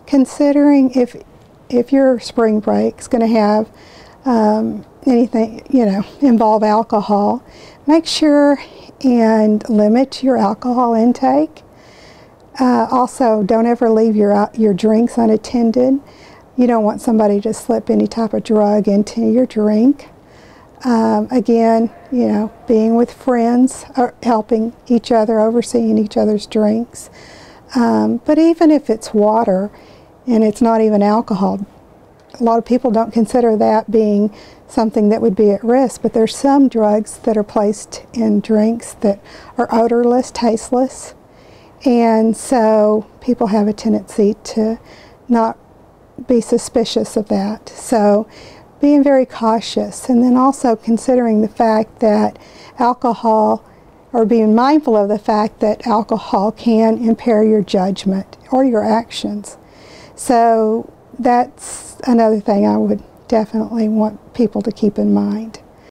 considering if your spring break is going to have anything, involve alcohol, make sure and limit your alcohol intake. Also, don't ever leave your drinks unattended. You don't want somebody to slip any type of drug into your drink. Again, being with friends, or helping each other, overseeing each other's drinks. But even if it's water and it's not even alcohol, a lot of people don't consider that being something that would be at risk, but there's some drugs that are placed in drinks that are odorless, tasteless, and so people have a tendency to not be suspicious of that. So being very cautious, and then also considering the fact that alcohol, or being mindful of the fact that alcohol can impair your judgment or your actions. So that's another thing I would definitely want people to keep in mind.